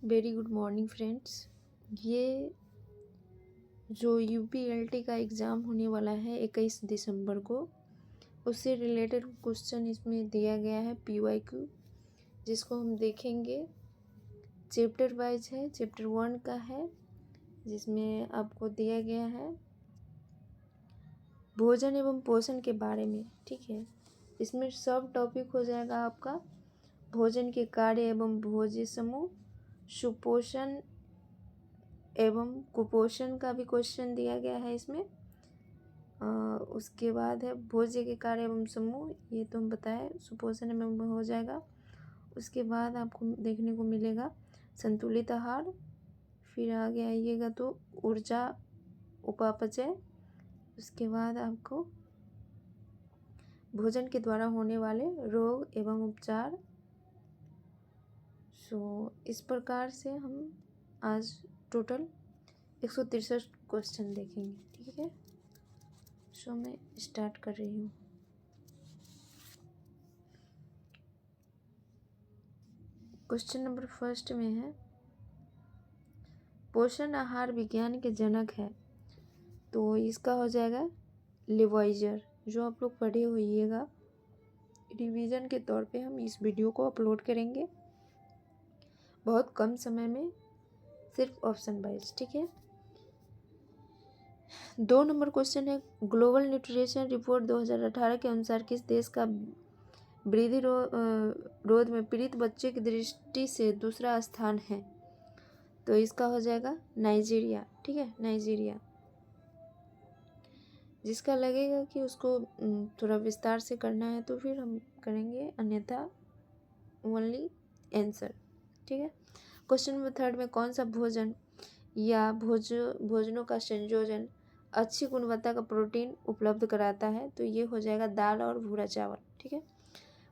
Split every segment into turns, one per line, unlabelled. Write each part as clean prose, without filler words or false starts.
Very good morning friends. ये जो यूपीएलटी का एग्ज़ाम होने वाला है 21 दिसंबर को, उससे रिलेटेड क्वेश्चन इसमें दिया गया है पीवाईक्यू, जिसको हम देखेंगे। चैप्टर वाइज है। चैप्टर 1 का है, जिसमें आपको दिया गया है भोजन एवं पोषण के बारे में। ठीक है, इसमें सब टॉपिक हो जाएगा आपका भोजन के कार्य एवं भोज्य समूह, सुपोषण एवं कुपोषण का भी क्वेश्चन दिया गया है इसमें। उसके बाद है भोज्य के कार्य एवं समूह, ये तो हम बताए, सुपोषण एवं हो जाएगा। उसके बाद आपको देखने को मिलेगा संतुलित आहार। फिर आगे आइएगा तो ऊर्जा उपापचय। उसके बाद आपको भोजन के द्वारा होने वाले रोग एवं उपचार। इस प्रकार से हम आज टोटल 163 क्वेश्चन देखेंगे। ठीक है, मैं स्टार्ट कर रही हूँ। क्वेश्चन नंबर फर्स्ट में है, पोषण आहार विज्ञान के जनक है, तो इसका हो जाएगा लिवाइजर, जो आप लोग पढ़े होइएगा। रिवीजन के तौर पे हम इस वीडियो को अपलोड करेंगे बहुत कम समय में, सिर्फ ऑप्शन वाइज। ठीक है, 2 नंबर क्वेश्चन है, ग्लोबल न्यूट्रिशन रिपोर्ट 2018 के अनुसार किस देश का वृद्धि रोध में पीड़ित बच्चे की दृष्टि से दूसरा स्थान है? तो इसका हो जाएगा नाइजीरिया। ठीक है, नाइजीरिया। जिसका लगेगा कि उसको थोड़ा विस्तार से करना है तो फिर हम करेंगे, अन्यथा ओनली आंसर। ठीक है, क्वेश्चन नंबर 3 में कौन सा भोजन या भोजनों का संयोजन अच्छी गुणवत्ता का प्रोटीन उपलब्ध कराता है? तो ये हो जाएगा दाल और भूरा चावल। ठीक है,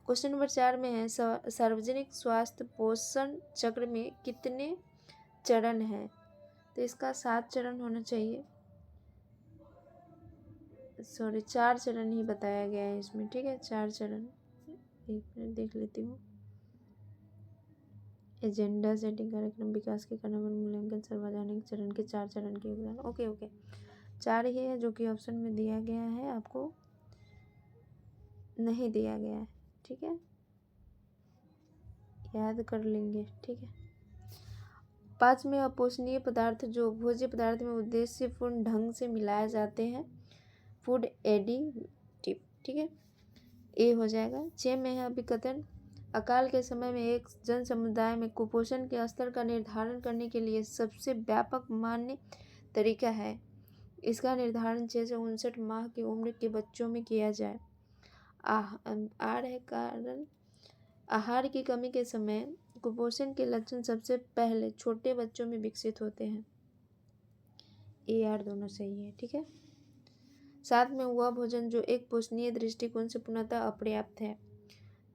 क्वेश्चन नंबर 4 में है, सार्वजनिक स्वास्थ्य पोषण चक्र में कितने चरण हैं? तो इसका 7 चरण होना चाहिए। 4 चरण ही बताया गया है इसमें। ठीक है, 4 चरण। एक मिनट देख लेती हूँ। एजेंडा सेटिंग, कार्यक्रम विकास के कार्यान्वयन, मूल्यांकन, सार्वजनिक चरण के 4 चरण के योगदान। ओके, 4 ही है जो कि ऑप्शन में दिया गया है, आपको नहीं दिया गया है। ठीक है, याद कर लेंगे। ठीक है, 5 में अपोषणीय पदार्थ जो भोज्य पदार्थ में उद्देश्यपूर्ण ढंग से मिलाए जाते हैं, फूड एडिटिव। ठीक है, ए हो जाएगा। 6 में है अभिकथन, अकाल के समय में एक जन समुदाय में कुपोषण के स्तर का निर्धारण करने के लिए सबसे व्यापक मान्य तरीका है। इसका निर्धारण 6 से 59 माह की उम्र के बच्चों में किया जाए। आर है कारण, आहार की कमी के समय कुपोषण के लक्षण सबसे पहले छोटे बच्चों में विकसित होते हैं। ए आर दोनों सही है। ठीक है, 7 में वह भोजन जो एक पोषणीय दृष्टिकोण से पूर्णतः अपर्याप्त है,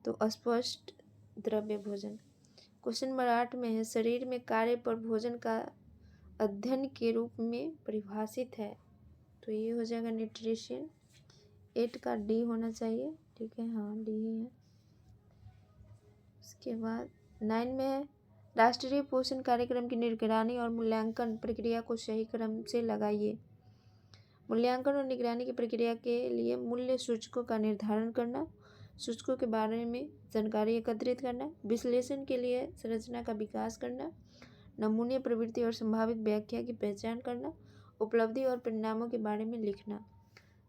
तो अस्पष्ट द्रव्य भोजन। क्वेश्चन नंबर 8 में है, शरीर में कार्य पर भोजन का अध्ययन के रूप में परिभाषित है, तो ये हो जाएगा न्यूट्रिशन। 8 का डी होना चाहिए। ठीक है, हाँ डी ही है। उसके बाद 9 में है, राष्ट्रीय पोषण कार्यक्रम की निगरानी और मूल्यांकन प्रक्रिया को सही क्रम से लगाइए। मूल्यांकन और निगरानी की प्रक्रिया के लिए मूल्य सूचकों का निर्धारण करना, सूचकों के बारे में जानकारी एकत्रित करना, विश्लेषण के लिए संरचना का विकास करना, नमूने प्रवृत्ति और संभावित व्याख्या की पहचान करना, उपलब्धि और परिणामों के बारे में लिखना।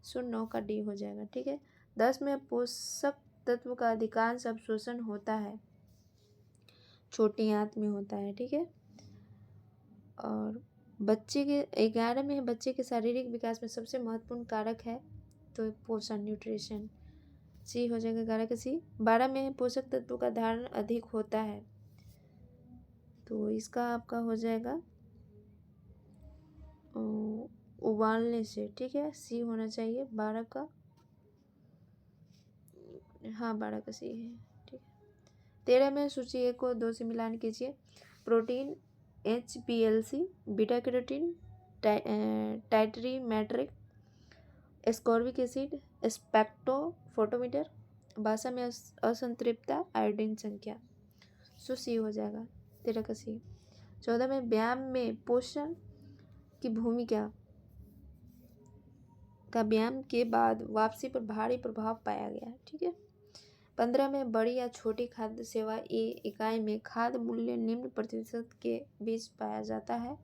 9 का डी हो जाएगा। ठीक है, 10 में पोषक तत्व का अधिकांश अवशोषण होता है, छोटी आंत में होता है। ठीक है, और बच्चे के 11 में है, बच्चे के शारीरिक विकास में सबसे महत्वपूर्ण कारक है, तो पोषण न्यूट्रिशन। सी हो जाएगा 11 का सी। 12 में है, पोषक तत्वों का धारण अधिक होता है, तो इसका आपका हो जाएगा उबालने से। ठीक है, सी होना चाहिए 12 का। हाँ 12 का सी है। ठीक है, 13 में सूची 1 को 2 से मिलान कीजिए। Protein HPLC, beta carotene, titrimetric, ascorbic acid, spectrophotometer, भाषा में असंतृप्तता, आयोडीन संख्या। सी हो जाएगा 13 का सी। 14 में व्यायाम में पोषण की भूमिका का व्यायाम के बाद वापसी पर भारी प्रभाव पाया गया। ठीक है। 15 में बड़ी या छोटी खाद्य सेवा इकाई में खाद्य मूल्य निम्न प्रतिशत के बीच पाया जाता है,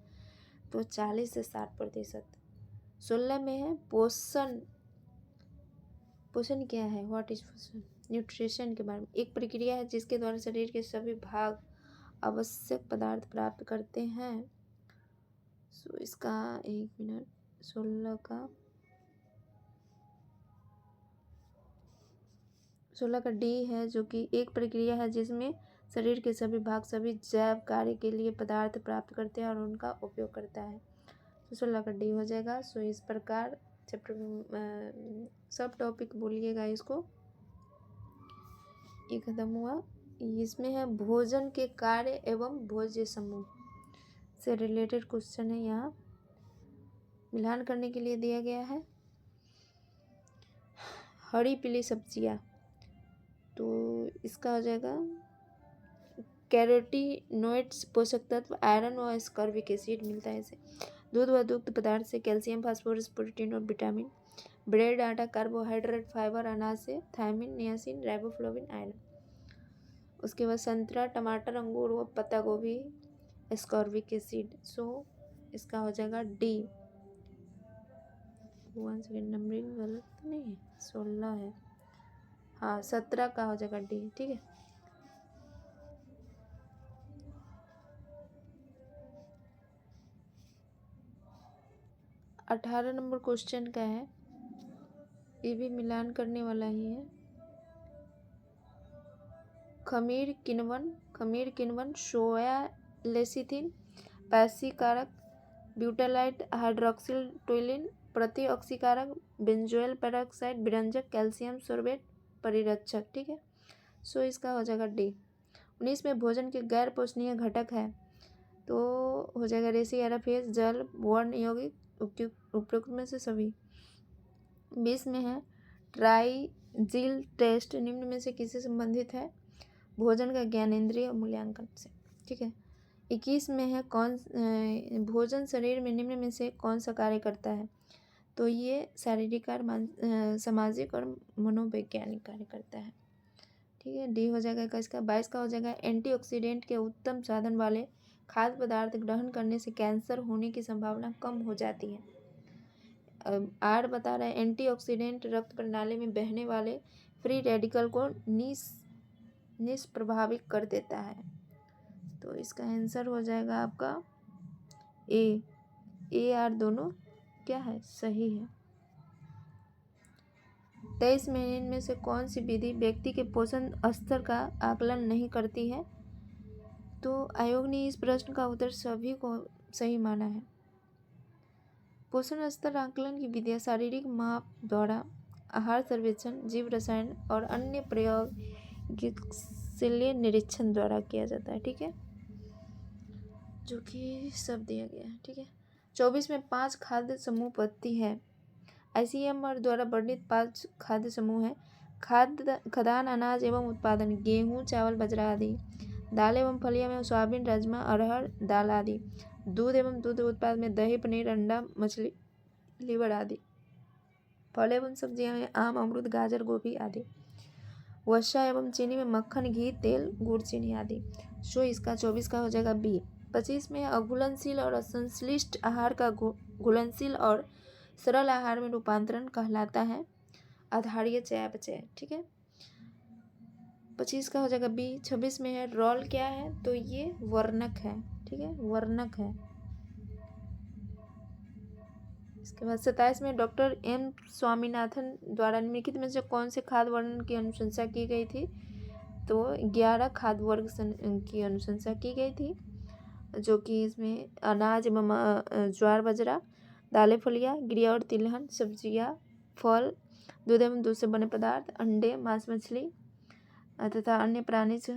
तो 40 से 60%। 16 में है पोषण क्या है, व्हाट इज पोषण। न्यूट्रिशन के बारे में एक प्रक्रिया है जिसके द्वारा शरीर के सभी भाग आवश्यक पदार्थ प्राप्त करते हैं। सो इसका 1 मिनट 16 का डी है, जो कि एक प्रक्रिया है जिसमें शरीर के सभी भाग सभी जैव कार्य के लिए पदार्थ प्राप्त करते हैं और उनका उपयोग करता है। तो 16 का डी हो जाएगा। सो इस प्रकार चैप्टर सब टॉपिक बोलिएगा इसको, ये खत्म हुआ। इसमें है भोजन के कार्य एवं भोज्य समूह से रिलेटेड क्वेश्चन है, यहाँ मिलान करने के लिए दिया गया है। हरी पीली सब्जियाँ, तो इसका हो जाएगा कैरोटीनॉइड्स पोषक तत्व आयरन और स्कॉर्बिक एसिड मिलता है इसे। दूध व दुग्ध पदार्थ से कैल्शियम, फास्फोरस, प्रोटीन और विटामिन। ब्रेड आटा कार्बोहाइड्रेट, फाइबर अनाज से थायमिन, नियासिन, राइबोफ्लाविन, आयरन। उसके बाद संतरा, टमाटर, अंगूर व पत्ता गोभी स्कॉर्बिक एसिड। सो इसका हो जाएगा डी। 1 सेकेंड, नंबरिंग गलत तो नहीं है, 16 है, हाँ 17 का हो जाएगा डी। ठीक है। अठारह नंबर क्वेश्चन का है, ये भी मिलान करने वाला ही है। खमीर किण्वन, सोया लेसिथिन, पैसिकारक, ब्यूटालाइट, हाइड्रोक्सिल टोलिन, प्रतिऑक्सीकारक, बेंजोइल पेरोक्साइड, विरंजक, कैल्शियम सोर्बेट, परिरक्षक। ठीक है। सो इसका हो जाएगा डी। 19 में भोजन के गैर पोषणीय घटक है, तो हो जाएगा रेसी, एराफेज, जल, वर्ण यौगिक, उपयुक्त में से सभी। 20 में है ट्राइजील टेस्ट निम्न में से किससे संबंधित है, भोजन का ज्ञानेंद्रिय मूल्यांकन से। ठीक है। 21 में है भोजन शरीर में निम्न में से कौन सा कार्य करता है, तो ये शारीरिक और सामाजिक और मनोवैज्ञानिक कार्य करता है। ठीक है। डी हो जाएगा इसका। 22 का हो जाएगा एंटीऑक्सीडेंट के उत्तम साधन वाले खाद्य पदार्थ ग्रहण करने से कैंसर होने की संभावना कम हो जाती है। आर बता रहा है एंटीऑक्सीडेंट रक्त प्रणाली में बहने वाले फ्री रेडिकल को निष्प्रभावित कर देता है, तो इसका आंसर हो जाएगा आपका ए आर दोनों क्या है, सही है। 23 में इनमें से कौन सी विधि व्यक्ति के पोषण स्तर का आकलन नहीं करती है, तो आयोग ने इस प्रश्न का उत्तर सभी को सही माना है। पोषण स्तर आकलन की विधियाँ शारीरिक माप द्वारा, आहार सर्वेक्षण, जीव रसायन और अन्य प्रयोगशील निरीक्षण द्वारा किया जाता है। ठीक है, जो कि सब दिया गया है। ठीक है। 24 में 5 खाद्य समूह पद्धति है। ICMR द्वारा वर्णित 5 खाद्य समूह है। खाद्यान्न, अनाज एवं उत्पादन, गेहूँ, चावल, बाजरा आदि। दाल एवं फलियां में सोयाबीन, राजमा, अरहर दाल आदि। दूध एवं दूध उत्पाद में दही, पनीर, अंडा, मछली, लीवर आदि। फल एवं सब्जियां में आम, अमरूद, गाजर, गोभी आदि। वसा एवं चीनी में मक्खन, घी, तेल, गुड़, चीनी आदि। सो इसका 24 का हो जाएगा बी। 25 में अघुलनशील और असंश्लिष्ट आहार का घुलनशील और सरल आहार में रूपांतरण कहलाता है आधारीय चयापचय। ठीक है। 25 का हो जाएगा बी। 26 में है रोल क्या है, तो ये वर्णक है। ठीक है, वर्णक है। इसके बाद 27 में डॉक्टर एम स्वामीनाथन द्वारा निम्नलिखित में से कौन से खाद्य वर्णन की अनुशंसा की गई थी, तो 11 खाद्य वर्ग की अनुशंसा की गई थी, जो कि इसमें अनाज एवं ज्वार बाजरा, दालें फलियां, गिरिया और तिलहन, सब्जियां, फल, दूध एवं दूध से बने पदार्थ, अंडे, मांस, मछली तथा अन्य प्राणिज,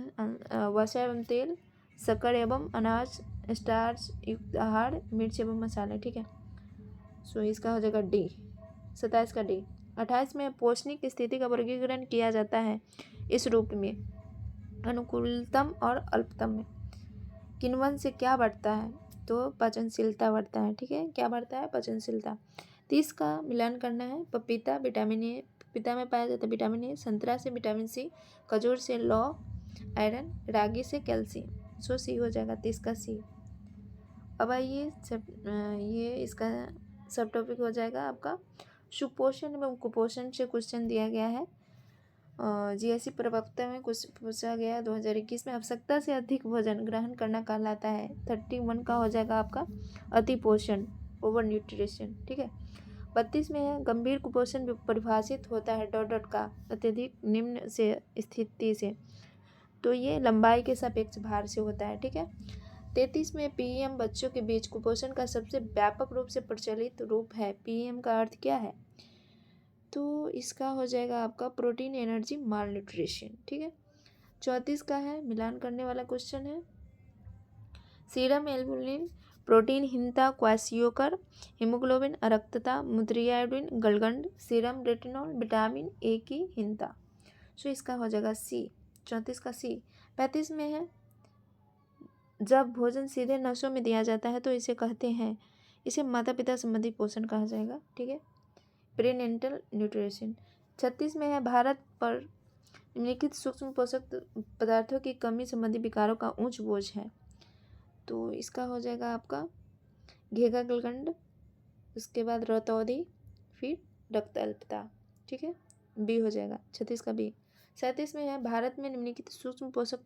वसा एवं तेल, शक्कर एवं अनाज, स्टार्च युक्त आहार, मिर्च एवं मसाले। ठीक है। सो इसका हो जाएगा डी। 27 का डी। 28 में पोषणिक स्थिति का वर्गीकरण किया जाता है इस रूप में अनुकूलतम और अल्पतम में। किण्वन से क्या बढ़ता है? तो पाचनशीलता बढ़ता है। ठीक है, क्या बढ़ता है? पाचनशीलता। 30 का मिलान करना है। पपीता विटामिन ए, पपीता में पाया जाता है विटामिन ए, संतरा से विटामिन सी, खजूर से लौ आयरन, रागी से कैल्शियम। सो सी हो जाएगा 30 का सी। अब आइए ये इसका सब टॉपिक हो जाएगा आपका सुपोषण एवं कुपोषण से क्वेश्चन दिया गया है। जीएससी प्रवक्ता में कुछ पूछा गया 2021 में। आवश्यकता से अधिक भोजन ग्रहण करना कहलाता है। 31 का हो जाएगा आपका अति पोषण, ओवर न्यूट्रिशन। ठीक है, 32 में है गंभीर कुपोषण परिभाषित होता है डॉट डॉट का अत्यधिक निम्न से स्थिति से, तो ये लंबाई के सापेक्ष भार से होता है। ठीक है, 33 में पीएम बच्चों के बीच कुपोषण का सबसे व्यापक रूप से प्रचलित रूप है। पीएम का अर्थ क्या है? तो इसका हो जाएगा आपका प्रोटीन एनर्जी माल न्यूट्रिशन। ठीक है, 34 का है मिलान करने वाला क्वेश्चन है। सीरम एल्बुमिन, प्रोटीनहीनता, क्वाशियोकर, हीमोग्लोबिन अरक्तता, मूत्रीय आयोडीन, गलगंड, सीरम रेटिनॉल, विटामिन ए की हीनता। सो इसका हो जाएगा सी, 34 का सी। 35 में है जब भोजन सीधे नसों में दिया जाता है तो इसे कहते हैं, इसे माता पिता संबंधी पोषण कहा जाएगा। ठीक है, प्रीनेंटल न्यूट्रिशन। 36 में है भारत पर निम्नलिखित सूक्ष्म पोषक पदार्थों की कमी संबंधी विकारों का उच्च बोझ है। तो इसका हो जाएगा आपका घेगा गलगंड, उसके बाद रतौंधी, फिर रक्त अल्पता। ठीक है, बी हो जाएगा 36 का बी। 37 में है भारत में निम्नलिखित सूक्ष्म पोषक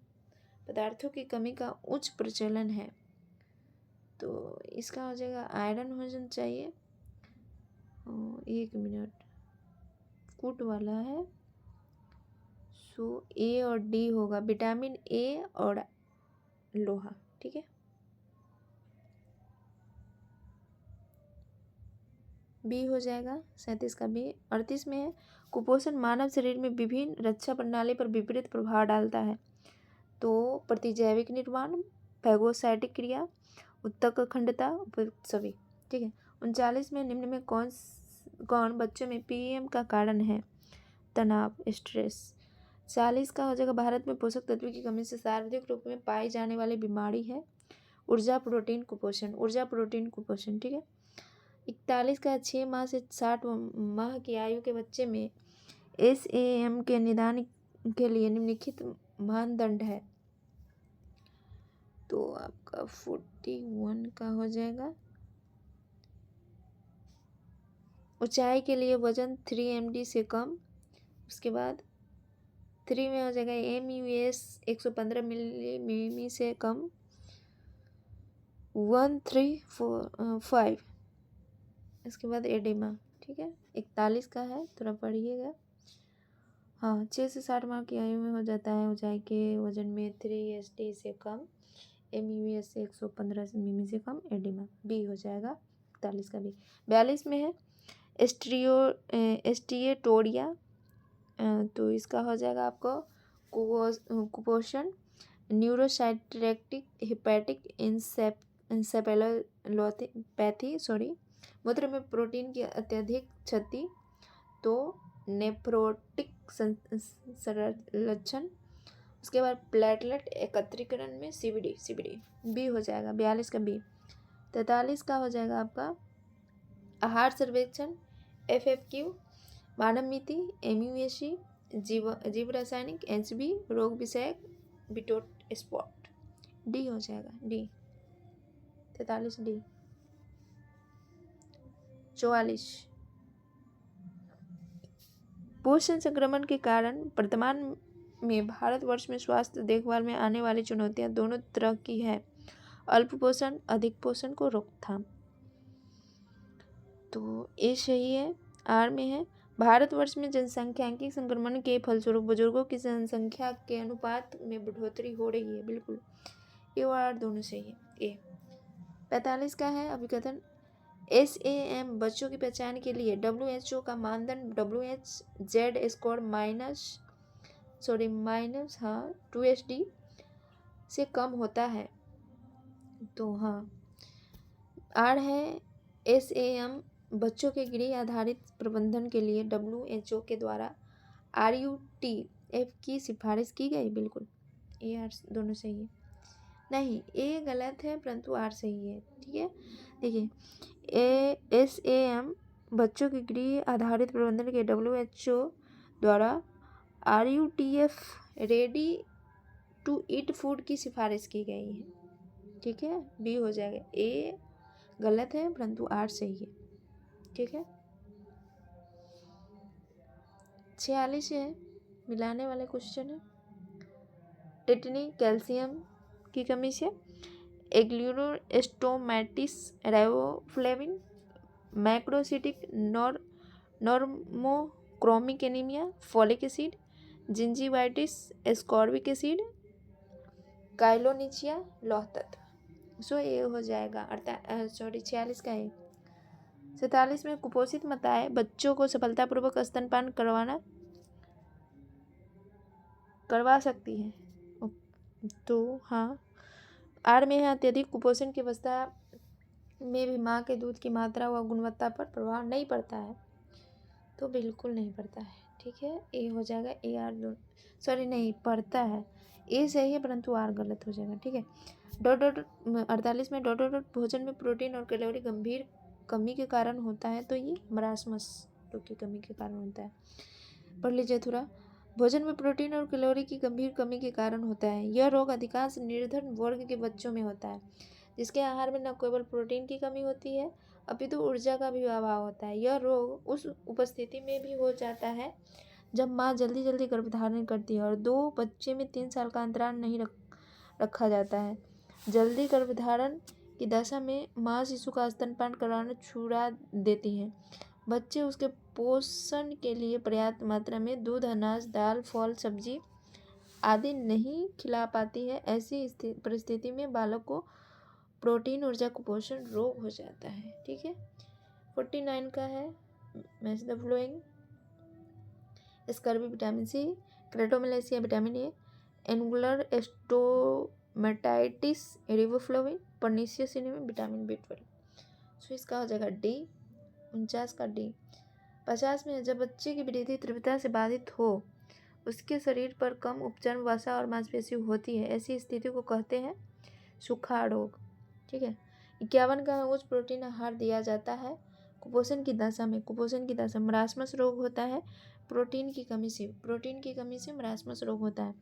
पदार्थों की कमी का उच्च प्रचलन है। तो इसका हो जाएगा आयरन होना चाहिए। 1 मिनट, कूट वाला है। सो ए और डी होगा, विटामिन ए और लोहा। ठीक है, बी हो जाएगा 37 का बी। 38 में है कुपोषण मानव शरीर में विभिन्न रक्षा प्रणाली पर विपरीत प्रभाव डालता है। तो प्रतिजैविक निर्माण, फैगोसाइटिक क्रिया, उत्तक अखंडता, उपयुक्त सभी। ठीक है, 39 में निम्न में कौन बच्चों में पीएम का कारण है? तनाव, स्ट्रेस। 40 का हो जाएगा भारत में पोषक तत्व की कमी से सर्वाधिक रूप में पाई जाने वाली बीमारी है ऊर्जा प्रोटीन कुपोषण, ऊर्जा प्रोटीन कुपोषण। ठीक है, 41 का 6 माह से 60 माह की आयु के बच्चे में SAM के निदान के लिए निम्नलिखित मानदंड है। तो आपका 41 का हो जाएगा ऊंचाई के लिए वजन 3 MD से कम। उसके बाद 3 में हो जाएगा MUS 115 मिमी से कम। 135। इसके बाद एडिमा। ठीक है, 41 का है, थोड़ा पढ़िएगा। हाँ, 6 से 60 माह की आयु में हो जाता है ऊंचाई के वजन में 3 SD से कम, MUS 115 मिमी से कम, एडिमा। बी हो जाएगा 41 का बी। 42 में है एस्टिएटोरिया, तो इसका हो जाएगा आपको कुपोषण, न्यूरोसाइटेक्टिक हेपेटिक इंसेफेलोपैथी, मूत्र में प्रोटीन की अत्यधिक क्षति, तो नेफ्रोटिक संरक्षण। उसके बाद प्लेटलेट एकत्रीकरण में CBD बी हो जाएगा 42 का बी। 43 का हो जाएगा आपका आहार सर्वेक्षण, FFQ, मानव मिति, MUSC, जीव रासायनिक, HB, रोग विषयक, बिटोट स्पॉट। डी हो जाएगा डी, 43 डी। 44 पोषण संक्रमण के कारण वर्तमान में भारतवर्ष में स्वास्थ्य देखभाल में आने वाली चुनौतियां दोनों तरह की है। अल्प पोषण, अधिक पोषण को रोकथाम। तो ये सही है। आर में है भारतवर्ष में जनसंख्यांकिक संक्रमण के फलस्वरूप बुजुर्गों की जनसंख्या के अनुपात में बढ़ोतरी हो रही है। बिल्कुल, ए और आर दोनों सही है। ए। 45 का है अभिकथन, SAM बच्चों की पहचान के लिए WHO का मानदंड WHZ स्कोर माइनस 2SD से कम होता है। तो हाँ, आर है SAM बच्चों के गृह आधारित प्रबंधन के लिए WHO के द्वारा RUTF की सिफारिश की गई। बिल्कुल, ए आर दोनों सही है। नहीं, ए गलत है परंतु आर सही है। ठीक है, देखिए SAM बच्चों की गृह आधारित प्रबंधन के WHO द्वारा RUTF ready to eat food की सिफारिश की गई है। ठीक है, बी हो जाएगा। ए गलत है परंतु आर सही है। ठीक है, 46 है, मिलाने वाले क्वेश्चन है। टिटनी कैल्शियम की कमी से, एग्लूरोस्टोमेटिस riboflavin, macrocytic normochromic anaemia, folic acid, gingivitis, ascorbic acid, koilonychia लौह तत्व। सो ये हो जाएगा 46 का है। 47 में कुपोषित माताएं बच्चों को सफलतापूर्वक स्तनपान करवा सकती हैं। तो हाँ, आर में है अत्यधिक कुपोषण की अवस्था में भी माँ के दूध की मात्रा व गुणवत्ता पर प्रभाव नहीं पड़ता है। तो बिल्कुल नहीं पड़ता है। ठीक है, ए हो जाएगा। ए आर सॉरी नहीं पड़ता है, ए सही है परंतु आर गलत हो जाएगा। ठीक है, 48 में भोजन में प्रोटीन और कैलोरी गंभीर कमी के कारण होता है। तो ये मरासमस रोग की कमी के कारण होता है। पढ़ लीजिए थोड़ा। भोजन में प्रोटीन और कैलोरी की गंभीर कमी के कारण होता है। यह रोग अधिकांश निर्धन वर्ग के बच्चों में होता है, जिसके आहार में न केवल प्रोटीन की कमी होती है अपितु ऊर्जा का भी अभाव होता है। यह रोग उस उपस्थिति में भी हो जाता है जब माँ जल्दी जल्दी गर्भधारण करती है और 2 बच्चे में 3 साल का अंतराल नहीं रखा जाता है। जल्दी गर्भधारण की दशा में माँ शिशु का स्तनपान कराना छुड़ा देती है। बच्चे उसके पोषण के लिए पर्याप्त मात्रा में दूध, अनाज, दाल, फल, सब्जी आदि नहीं खिला पाती है। ऐसी परिस्थिति में बालक को प्रोटीन ऊर्जा कुपोषण रोग हो जाता है। ठीक है, 49 का है match the following. Scurvy vitamin C, keratomalacia vitamin A, angular stomatitis riboflavin, pernicious anaemia vitamin B12। So इसका हो जाएगा डी। 49 का डी। 50 में जब बच्चे की वृद्धि तीव्रता से बाधित हो, उसके शरीर पर कम उपचर्म, वसा और मांसपेशी होती है, ऐसी स्थिति को कहते हैं सुखा रोग। ठीक है, 51 का उच्च प्रोटीन आहार दिया जाता है। कुपोषण की दशा में मरासमस रोग होता है। प्रोटीन की कमी से मरासमस रोग होता है।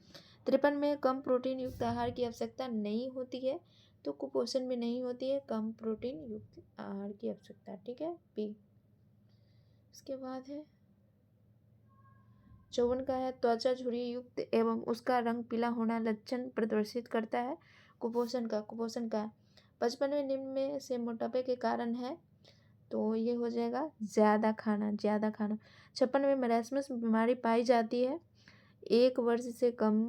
53 में कम प्रोटीन युक्त आहार की आवश्यकता नहीं होती है, तो कुपोषण में नहीं होती है कम प्रोटीन युक्त आहार की आवश्यकता। ठीक है, बी। इसके बाद है 54 का है त्वचा झुर्री युक्त एवं उसका रंग पीला होना लक्षण प्रदर्शित करता है कुपोषण का। 55 में निम्न में से मोटापे के कारण है, तो ये हो जाएगा ज़्यादा खाना। 56 में मरासमस बीमारी पाई जाती है, 1 वर्ष से कम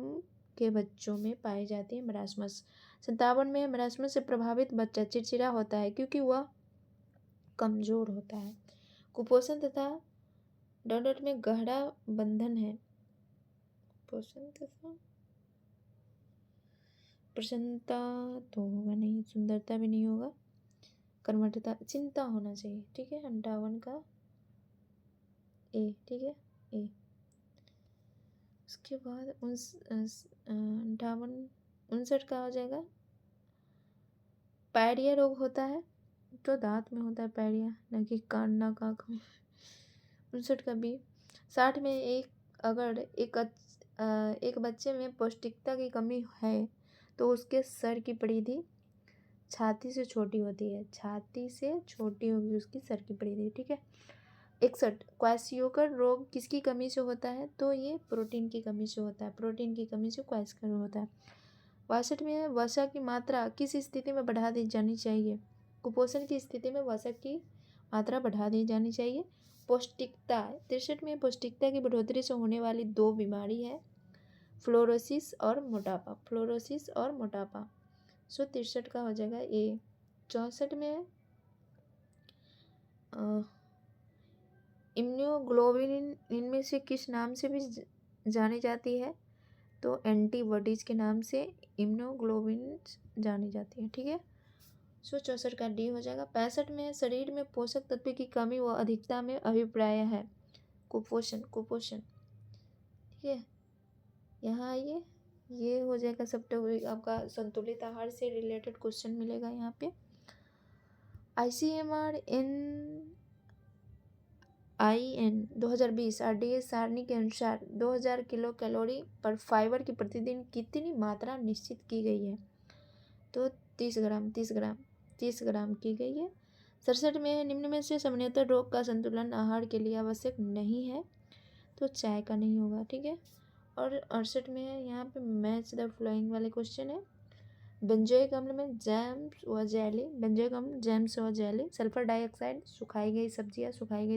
के बच्चों में पाई जाती है मरासमस। 57 में मरासमस से प्रभावित बच्चा चिड़चिड़ा होता है क्योंकि वह कमज़ोर होता है। कुपोषण तथा डॉट में गहरा बंधन है। कुपोषण तथा प्रसन्नता तो होगा नहीं, सुंदरता भी नहीं होगा, कर्मठता, चिंता होना चाहिए। ठीक है, 58 का ए। ठीक है, ए। उसके बाद 59 का हो जाएगा पायरिया रोग होता है, तो दांत में होता है पायरिया, न कि कान नाक आँख में। 59 का बी। 60 में अगर एक बच्चे में पौष्टिकता की कमी है तो उसके सर की परिधि छाती से छोटी होती है, छाती से छोटी होगी उसकी सर की परिधि। ठीक है, 61 क्वाशियोकर रोग किसकी कमी से होता है, तो ये प्रोटीन की कमी से होता है। प्रोटीन की कमी से क्वाशियोकर होता है। 62 में वसा की मात्रा किस स्थिति में बढ़ा दी जानी चाहिए, कुपोषण की स्थिति में वसा की मात्रा बढ़ा दी जानी चाहिए। पौष्टिकता 63 में पौष्टिकता की बढ़ोतरी से होने वाली 2 बीमारी है, फ्लोरोसिस और मोटापा। सो 63 का हो जाएगा ए। 64 में इम्यूनोग्लोबिन इनमें से किस नाम से भी जानी जाती है, तो एंटीबॉडीज के नाम से इम्यूनोग्लोबिन जानी जाती है। ठीक है, सो 64 का डी हो जाएगा। 65 में शरीर में पोषक तत्व की कमी व अधिकता में अभिप्राय है कुपोषण। ठीक है, यहाँ आइए, ये हो जाएगा सब टॉपिक आपका संतुलित आहार से रिलेटेड क्वेश्चन मिलेगा यहाँ पे। ICMR IN 2020 RDS सारणी के अनुसार 2000 किलो कैलोरी पर फाइबर की प्रतिदिन कितनी मात्रा निश्चित की गई है? तो 30 ग्राम 30 ग्राम 30 ग्राम की गई है। 67 में निम्न में से सामान्यतः रोग का संतुलन आहार के लिए आवश्यक नहीं है, तो चाय का नहीं होगा, ठीक है। और 68 में है यहाँ पे मैच द फ्लोइंग वाले क्वेश्चन है। बेंजोइक अम्ल में जैम्स व जेली, बेंजोइक अम्ल जैम्स व जेली, सल्फर डाइऑक्साइड सुखाई गई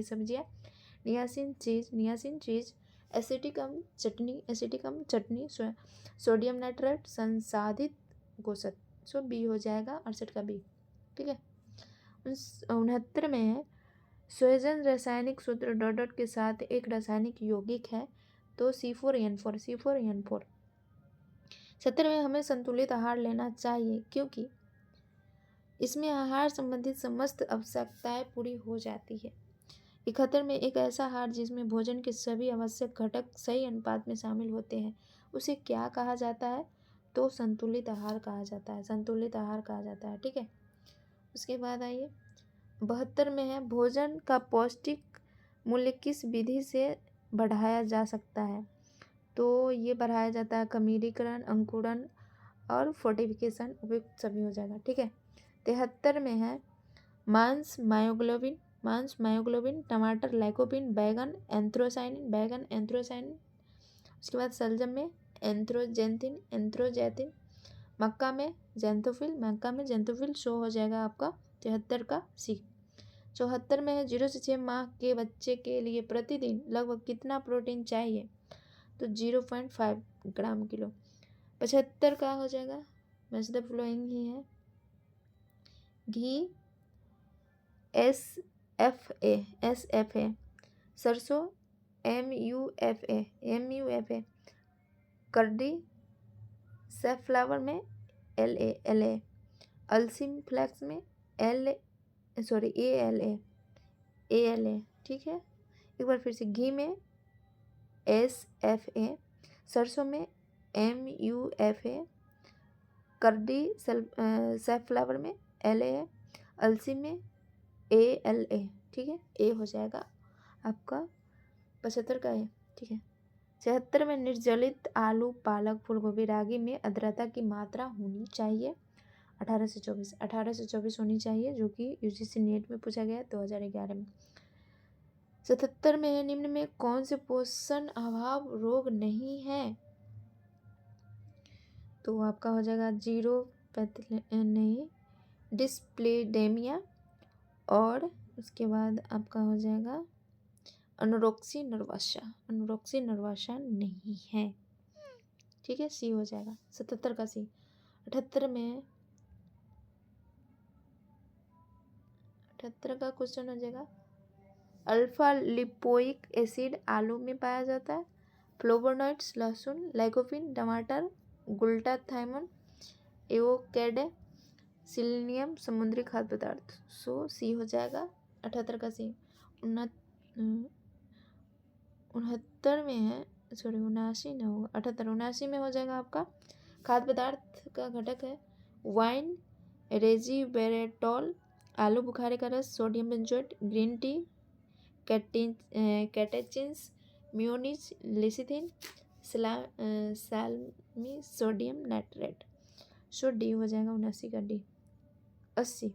सब्जियाँ, नियासिन चीज, एसिटिक अम्ल चटनी, सोडियम नाइट्रेट संसाधित गोशत। सो बी हो जाएगा 68 का बी, ठीक है। 69 में है संयोजन रासायनिक सूत्र डॉट डॉट के साथ एक रासायनिक यौगिक है, तो C4N4। 70 में हमें संतुलित आहार लेना चाहिए क्योंकि इसमें आहार संबंधित समस्त आवश्यकताएं पूरी हो जाती है। 71 में एक ऐसा आहार जिसमें भोजन के सभी आवश्यक घटक सही अनुपात में शामिल होते हैं, उसे क्या कहा जाता है? तो संतुलित आहार कहा जाता है, ठीक है। उसके बाद आइए 72 में है भोजन का पौष्टिक मूल्य किस विधि से बढ़ाया जा सकता है? तो ये बढ़ाया जाता है खमीरीकरण, अंकुरण और फोर्टिफिकेशन, उपयुक्त सभी हो जाएगा, ठीक है। 73 में है मांस मायोग्लोबिन, टमाटर लाइकोपिन, बैगन एंथ्रोसाइनिन। उसके बाद सलजम में एंथ्रोजैथिन, मक्का में जेंथोफिल, शो हो जाएगा आपका 73 का सी। 74 में है 0 से 6 माह के बच्चे के लिए प्रतिदिन लगभग कितना प्रोटीन चाहिए? तो 0.5 ग्राम किलो। 75 का हो जाएगा मैच द फ्लोइंग ही है। घी SFA, सरसों MUFA, करडी सैफफ्लावर में LA, अलसीम फ्लैक्स में ALA, ठीक है। एक बार फिर से घी में SFA, सरसों में MUFA, करडी सैफफ्लावर में LA, अलसी में ALA, ठीक है। ए हो जाएगा आपका 75 का है, ठीक है। 76 में निर्जलित आलू, पालक, फूलगोभी, रागी में आर्द्रता की मात्रा होनी चाहिए 18 से 24 होनी चाहिए, जो कि UGC नेट में पूछा गया है 2011 में। 77 में है निम्न में कौन से पोषण अभाव रोग नहीं है? तो आपका हो जाएगा डिस्प्लेडेमिया, और उसके बाद आपका हो जाएगा अनुरोक्सी नर्वासा नहीं है, ठीक है। सी हो जाएगा 77 का सी। 78 में 78 का क्वेश्चन हो जाएगा अल्फा लिपोइक एसिड आलू में पाया जाता है, फ्लोवोनॉइड्स लहसुन, लाइकोपिन टमाटर, ग्लूटाथायोन एवोकेडो, सिलेनियम समुद्री खाद्य पदार्थ। सो सी हो जाएगा 78 का सी। 69 में है, सॉरी 79 ना होगा, 78 में हो जाएगा आपका खाद्य पदार्थ का घटक है वाइन, रेजिवेरेटॉल, आलू बुखारे का रस, sodium benzoate, green tea, catechins, mayonnaise, lecithin, salami, sodium nitrate. So D हो जाएगा 79 का D. 80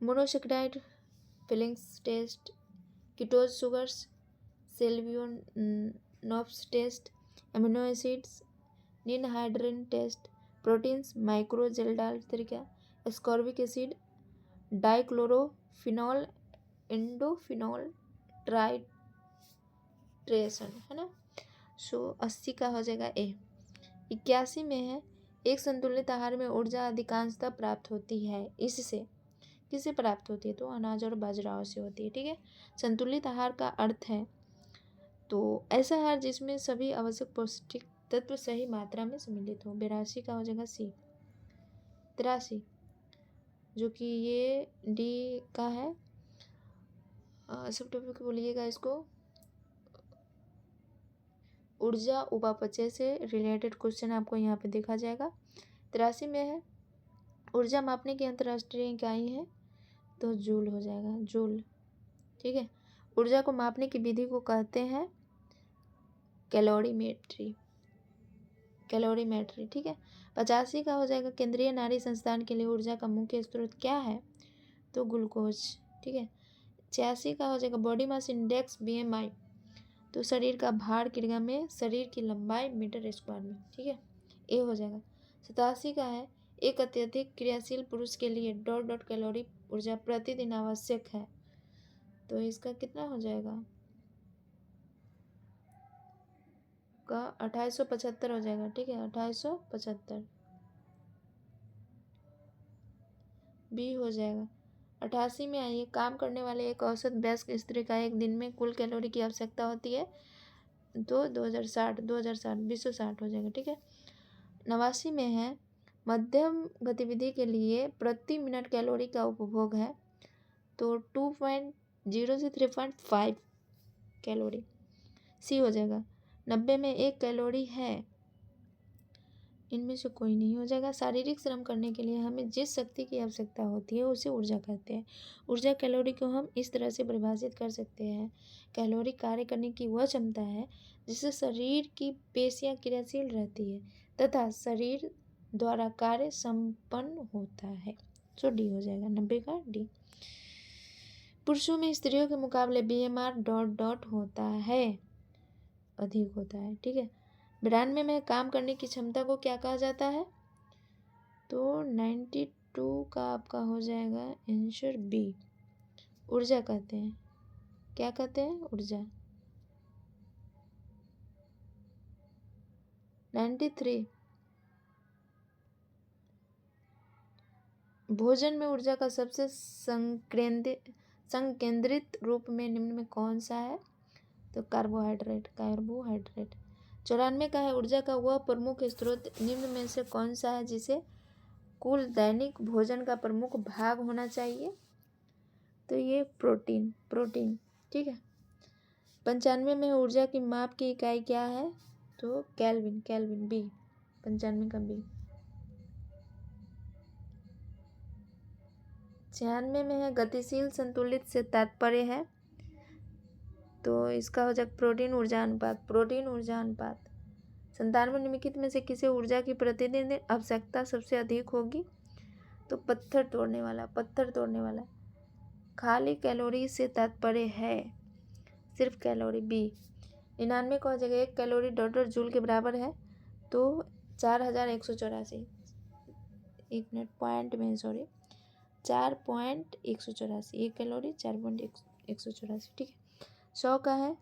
monosaccharide, Fehling's test, ketose sugars, Seliwanoff's test, amino acids, ninhydrin test, proteins, micro Kjeldahl तरीका, एस्कॉर्बिक एसिड, डाइक्लोरोफिनॉल, इंडोफिनॉल, ट्राइट्रेशन, है ना। सो 80 का हो जाएगा ए। 81 में है एक संतुलित आहार में ऊर्जा अधिकांशतः प्राप्त होती है, इससे किससे प्राप्त होती है? तो अनाज और बाजराओं से होती है, ठीक है। संतुलित आहार का अर्थ है तो ऐसा आहार जिसमें सभी आवश्यक पौष्टिक तत्व सही मात्रा में सम्मिलित हो। 82 का हो जाएगा सी। 83 जो कि ये डी का है, सब टॉपिक बोलिएगा इसको। ऊर्जा उपापचय से रिलेटेड क्वेश्चन आपको यहाँ पे देखा जाएगा। 83 में है ऊर्जा मापने की अंतर्राष्ट्रीय इकाई है, तो जूल हो जाएगा, जूल। ठीक है, ऊर्जा को मापने की विधि को कहते हैं कैलोरीमेट्री, कैलोरीमेट्री। ठीक है, 85 का हो जाएगा केंद्रीय नाड़ी संस्थान के लिए ऊर्जा का मुख्य स्रोत क्या है, तो ग्लूकोज। ठीक है, 86 का हो जाएगा बॉडी मास इंडेक्स BMI, तो शरीर का भार क्रिया में शरीर की लंबाई मीटर स्क्वायर में। ठीक है, ए हो जाएगा। 87 का है एक अत्यधिक क्रियाशील पुरुष के लिए डॉट डॉट कैलोरी ऊर्जा प्रतिदिन आवश्यक है, तो इसका कितना हो जाएगा का 2875 हो जाएगा। ठीक है, 2875 बी हो जाएगा। 88 में आइए, काम करने वाले एक औसत वयस्क स्त्री का एक दिन में कुल कैलोरी की आवश्यकता होती है, तो 2060 260 हो जाएगा। ठीक है, 89 में है मध्यम गतिविधि के लिए प्रति मिनट कैलोरी का उपभोग है, तो 2.0 से 3.5 कैलोरी, सी हो जाएगा। 90 में 1 कैलोरी है, इनमें से कोई नहीं हो जाएगा। शारीरिक श्रम करने के लिए हमें जिस शक्ति की आवश्यकता होती है उसे ऊर्जा कहते हैं। ऊर्जा कैलोरी को हम इस तरह से परिभाषित कर सकते हैं, कैलोरी कार्य करने की वह क्षमता है जिससे शरीर की पेशियां क्रियाशील रहती है तथा शरीर द्वारा कार्य संपन्न होता है, सो डी हो जाएगा, 90 का डी। पुरुषों में स्त्रियों के मुकाबले BMR डॉट डॉट होता है, अधिक होता है। ठीक है, 92 में काम करने की क्षमता को क्या कहा जाता है, तो 92 का आपका हो जाएगा आंसर बी, ऊर्जा कहते हैं। क्या कहते हैं, ऊर्जा। 93 भोजन में ऊर्जा का सबसे संकेंद्रित रूप में निम्न में कौन सा है, तो कार्बोहाइड्रेट, कार्बोहाइड्रेट। 94 का है ऊर्जा का वह प्रमुख स्रोत निम्न में से कौन सा है जिसे कुल दैनिक भोजन का प्रमुख भाग होना चाहिए, तो ये प्रोटीन, प्रोटीन। ठीक है, 95 में ऊर्जा की माप की इकाई क्या है, तो केल्विन, केल्विन, बी, 95 का बी। 96 में है गतिशील संतुलित से तात्पर्य है, तो इसका हो जाएगा प्रोटीन ऊर्जा अनुपात, प्रोटीन ऊर्जा अनुपात। 97 निम्नलिखित में से किसे ऊर्जा की प्रतिदिन आवश्यकता सबसे अधिक होगी, तो पत्थर तोड़ने वाला, पत्थर तोड़ने वाला। खाली कैलोरी से तात्पर्य है सिर्फ कैलोरी, बी। 99 का हो जाएगा 1 कैलोरी डॉलर जूल के बराबर है, तो 4184, 1 मिनट पॉइंट में, सॉरी, 4.184, 1 कैलोरी 4.184। ठीक है, 100 का है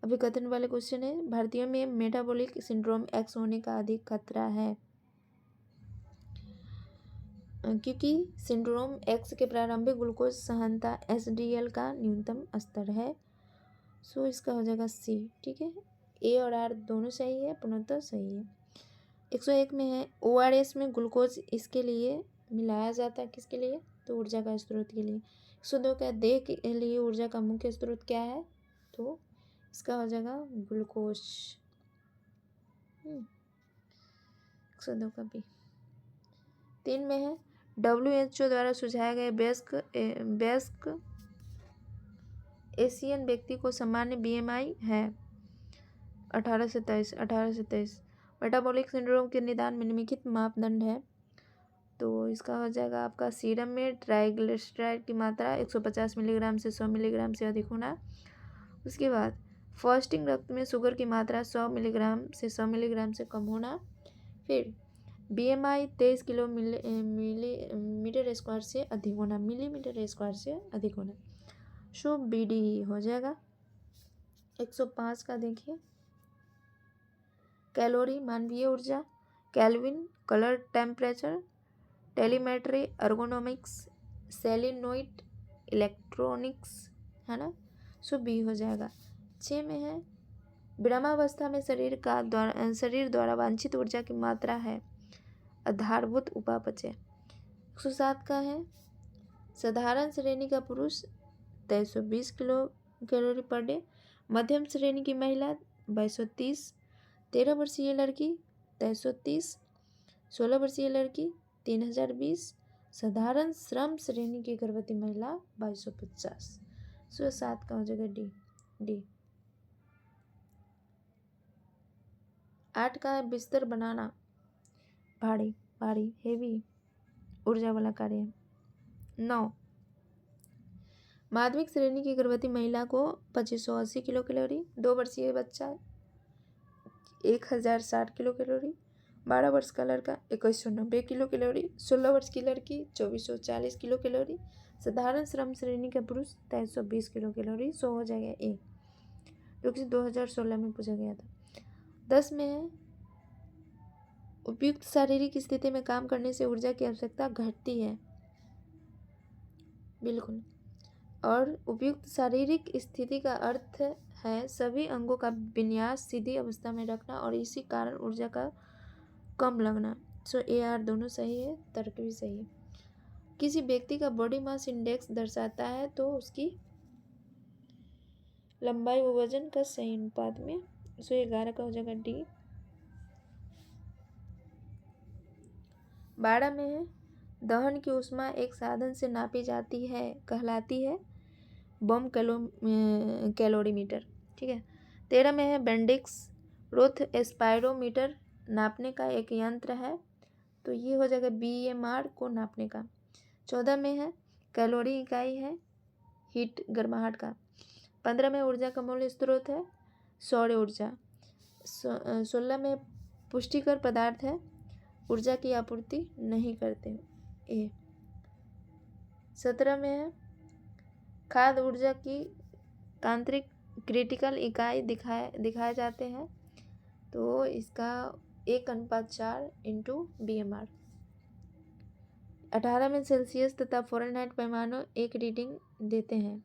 अभिकथन वाले क्वेश्चन है, भारतीयों में मेटाबॉलिक सिंड्रोम X होने का अधिक खतरा है, क्योंकि सिंड्रोम X के प्रारंभिक ग्लूकोज सहनता HDL का न्यूनतम स्तर है, सो इसका हो जाएगा सी। ठीक है, ए और आर दोनों सही है, पूर्णतः सही है। 101 में है ORS में ग्लूकोज इसके लिए मिलाया जाता है, किसके लिए, तो ऊर्जा का स्रोत के लिए। 102 का देह के लिए ऊर्जा का मुख्य स्रोत क्या है, तो इसका हो जाएगा ग्लूकोज, 102 का बी। 3 में है WHO द्वारा सुझाए गए वयस्क एशियन व्यक्ति को सामान्य BMI है 18 से 23। मेटाबॉलिक सिंड्रोम के निदान में निम्नलिखित मापदंड है, तो इसका हो जाएगा आपका सीरम में ट्राइग्लिसराइड की मात्रा 150 मिलीग्राम से 100 मिलीग्राम से अधिक होना। उसके बाद फास्टिंग रक्त में शुगर की मात्रा 100 मिलीग्राम से 100 मिलीग्राम से कम होना। फिर BMI 23 किलो मिलीमीटर स्क्वायर से अधिक होना, मिलीमीटर स्क्वायर से अधिक होना, सो BD हो जाएगा। 105 का देखिए, कैलोरी मानवीय ऊर्जा, Kelvin colour temperature, telemetry, ergonomics, solenoid, electronics, है ना, सो बी हो जाएगा। 6 में है विरामावस्था में शरीर द्वारा वांछित ऊर्जा की मात्रा है आधारभूत उपापचय। 107 का है साधारण श्रेणी का पुरुष 2320 किलो कैलोरी पर डे, मध्यम श्रेणी की महिला 2230, 13 वर्षीय लड़की 2330, 16 वर्षीय लड़की 3020, साधारण श्रम श्रेणी की गर्भवती महिला 2250। 7 का हो जाएगा डी। 8 का है बिस्तर बनाना, भारी हेवी ऊर्जा वाला कार्य। 9 माध्यमिक श्रेणी की गर्भवती महिला को 2580 किलो कैलोरी, 2 वर्षीय बच्चा 1060 किलो कैलोरी, 12 वर्ष का लड़का 2190 किलो कैलोरी, 16 वर्ष की लड़की 2440 किलो कैलोरी, साधारण श्रम श्रेणी का पुरुष 2320 किलो कैलोरी। 100 हो जाएगा ए, जो कि 2016 में पूछा गया था। 10 में है उपयुक्त शारीरिक स्थिति में काम करने से ऊर्जा की आवश्यकता घटती है, बिल्कुल। और उपयुक्त शारीरिक स्थिति का अर्थ है सभी अंगों का विन्यास सीधी अवस्था में रखना और इसी कारण ऊर्जा का कम लगना। ए आर दोनों सही है, तर्क भी सही है। किसी व्यक्ति का बॉडी मास इंडेक्स दर्शाता है तो उसकी लंबाई व वजन का सही अनुपात में। 11 का हो जाएगा डी। 12 में है दहन की ऊष्मा एक साधन से नापी जाती है कहलाती है बम कैलोरीमीटर, ठीक है। 13 में है बेंडिक्स रोथ एस्पायरोमीटर नापने का एक यंत्र है, तो ये हो जाएगा BMR को नापने का। 14 में है कैलोरी इकाई है हीट गर्माहट का। 15 में ऊर्जा का मूल स्रोत है सौर ऊर्जा। 16 में पुष्टिकर पदार्थ है ऊर्जा की आपूर्ति नहीं करते ए। 17 में है खाद्य ऊर्जा की तांत्रिक क्रिटिकल इकाई दिखाए जाते हैं, तो इसका 1:4 इंटू BMR। 18 में सेल्सियस तथा फ़ारेनहाइट पैमानों एक रीडिंग देते हैं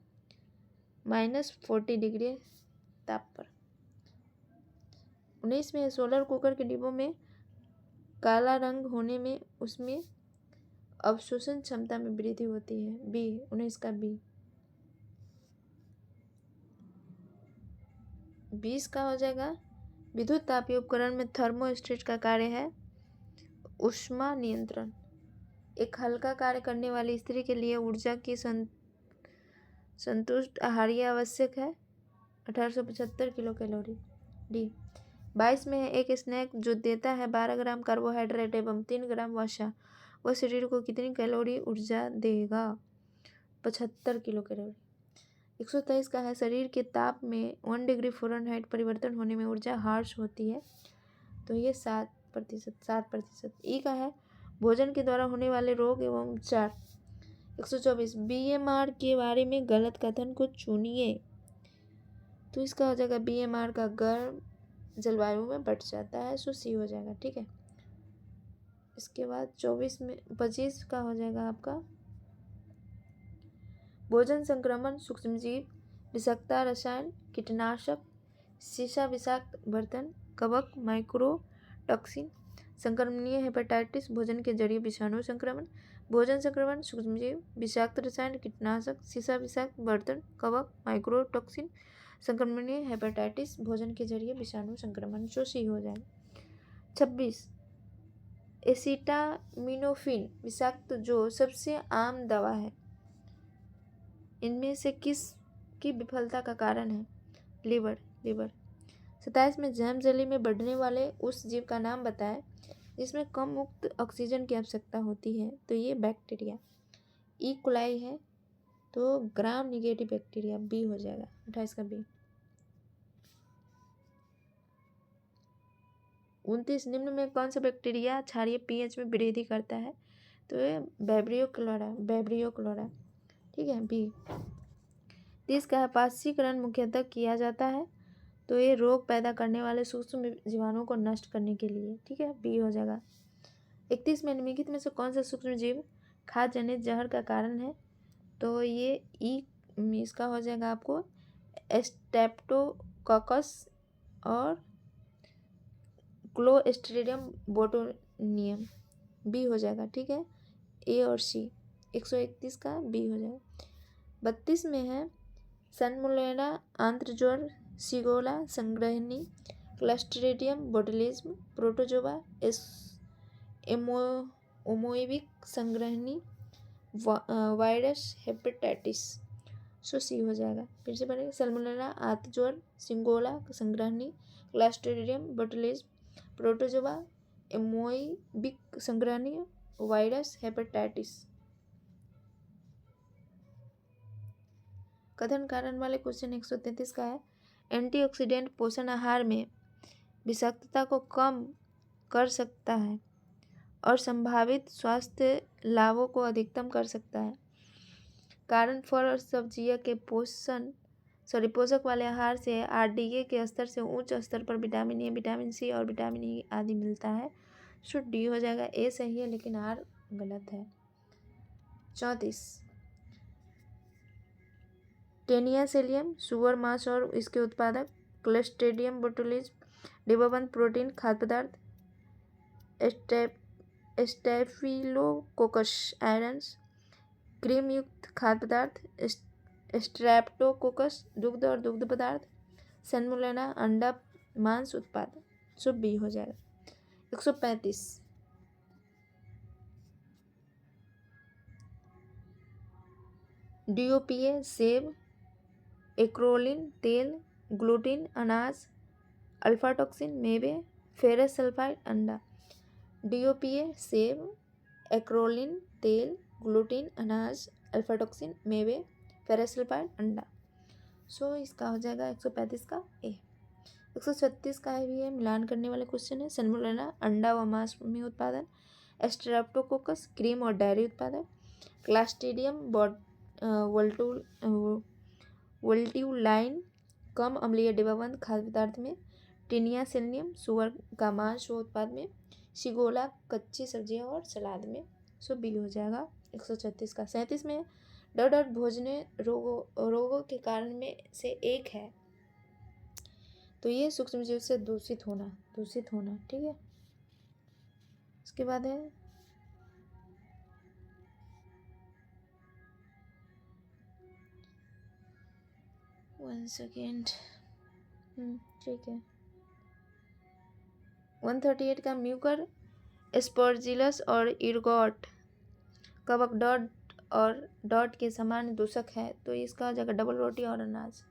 -40 डिग्री ताप पर। 19 में सोलर कुकर के डिब्बों में काला रंग होने में उसमें अवशोषण क्षमता में वृद्धि होती है बी। 19 का बी। 20 का हो जाएगा विद्युत तापीय उपकरण में थर्मोस्टेट का कार्य है ऊष्मा नियंत्रण। एक हल्का कार्य करने वाली स्त्री के लिए ऊर्जा की संतुष्ट आहार्य आवश्यक है 1875 किलो कैलोरी डी। 22 में है एक स्नैक जो देता है 12 ग्राम कार्बोहाइड्रेट एवं 3 ग्राम वसा, वह शरीर को कितनी कैलोरी ऊर्जा देगा 75 किलो कैलोरी। 123 का है शरीर के ताप में 1 डिग्री फ़ारेनहाइट परिवर्तन होने में ऊर्जा हार्स होती है, तो ये 7%। ई का है भोजन के द्वारा होने वाले रोग एवं उपचार। 124 BMR के बारे में गलत कथन को चुनिए, तो इसका हो जाएगा BMR का गर्म जलवायु में बढ़ जाता है, सो सी हो जाएगा, ठीक है। इसके बाद 25 का हो जाएगा आपका भोजन संक्रमण सूक्ष्मजीव विषाक्तता रसायन कीटनाशक शीशा विषाक्त बर्तन कवक माइक्रोटॉक्सिन संक्रमणीय हेपेटाइटिस भोजन के जरिए विषाणु संक्रमण भोजन संक्रमण सूक्ष्मजीव विषाक्त रसायन कीटनाशक शीशा विषाक्त बर्तन कवक माइक्रोटॉक्सिन संक्रमणीय हेपेटाइटिस भोजन के जरिए विषाणु संक्रमण, जो सी हो जाए। 26 एसिटामिनोफेन विषाक्त जो सबसे आम दवा है, इनमें से किस की विफलता का कारण है लीवर। 27 में जैम जेली में बढ़ने वाले उस जीव का नाम बताएं जिसमें कम मुक्त ऑक्सीजन की आवश्यकता होती है, तो ये बैक्टीरिया ई कोलाई है, तो ग्राम निगेटिव बैक्टीरिया बी हो जाएगा 28 का बी। 29 निम्न में कौन सा बैक्टीरिया क्षारीय pH में वृद्धि करता है, तो ये बैब्रियोक्लोरा, ठीक है बी। 30 का पाचीकरण मुख्यतः किया जाता है, तो ये रोग पैदा करने वाले सूक्ष्म जीवाणुओं को नष्ट करने के लिए, ठीक है बी हो जाएगा। 31 में निम्नलिखित में से कौन सा सूक्ष्म जीव खाद्य जनित जहर का कारण है, तो ये ई इसका हो जाएगा आपको स्ट्रेप्टोकोकस और क्लोस्ट्रीडियम बोटोनियम बी हो जाएगा, ठीक है ए और सी। 131 का बी हो जाएगा। 32 में है सनमुलेना आंत्रज्वर सिगोला संग्रहणी क्लस्ट्रीडियम बोटुलिज्म, प्रोटोजोआ, ओमोइबिक संग्रहणी, वायरस हेपेटाइटिस। सो सी हो जाएगा। फिर से पढ़ेंगे। सल्मोनेला, आतज्वर, सिंगोला संग्रहणी, क्लस्ट्रीडियम बोटुलिज्म, प्रोटोजोआ, एमोइबिक संग्रहणी, वायरस हेपेटाइटिस। कथन कारण वाले क्वेश्चन 133 का है, एंटीऑक्सीडेंट पोषण आहार में विषाक्तता को कम कर सकता है और संभावित स्वास्थ्य लाभों को अधिकतम कर सकता है। कारण फल और सब्जियां के पोषक वाले आहार से आरडीए के स्तर से उच्च स्तर पर विटामिन ए, विटामिन सी और विटामिन ई आदि मिलता है। सो डी हो जाएगा। ए सही है लेकिन आर गलत है। 34 टेनियासेलियम, सुअर मांस और इसके उत्पादक, क्लस्ट्रीडियम बोटुलिज्म, डिब्बाबंद प्रोटीन खाद्य पदार्थ, स्टेफिलोकोकस आयरन्स, क्रीम युक्त खाद्य पदार्थ, स्ट्रेप्टोकोकस दुग्ध और दुग्ध पदार्थ, सैल्मोनेला अंडा मांस उत्पाद। सो बी हो जाएगा। 135 डीओपीए सेब, एक्रोलिन तेल, ग्लूटीन अनाज, अल्फाटॉक्सिन मेवे, फेरस सल्फाइड अंडा। डीओपीए सेब, एक्रोलिन तेल, ग्लूटीन अनाज, अल्फाटॉक्सिन मेवे, फेरस सल्फाइड अंडा। सो इसका हो जाएगा 135 का ए। 136 का भी है, मिलान करने वाले क्वेश्चन है। सल्मोनेला अंडा व मांस में उत्पादन, स्ट्रेप्टोकोकस क्रीम और डेयरी उत्पादक, क्लस्ट्रीडियम वोल्ट्यूलाइन कम अम्लीय डिब्बाबंद खाद्य पदार्थ में, टेनियासेलियम सुअर का मांस व उत्पाद में, शिगोला कच्ची सब्जियां और सलाद में। सो बी हो जाएगा 136 का। 37 में डॉट भोजन रोगों के कारण में से एक है, तो ये सूक्ष्मजीव से दूषित होना। ठीक है। उसके बाद है वन सेकेंड। ठीक है। 138 का म्यूकर, एस्परजिलस और इर्गोट कवक डॉट के समान दूषक है, तो इसका हो जाएगा डबल रोटी और अनाज।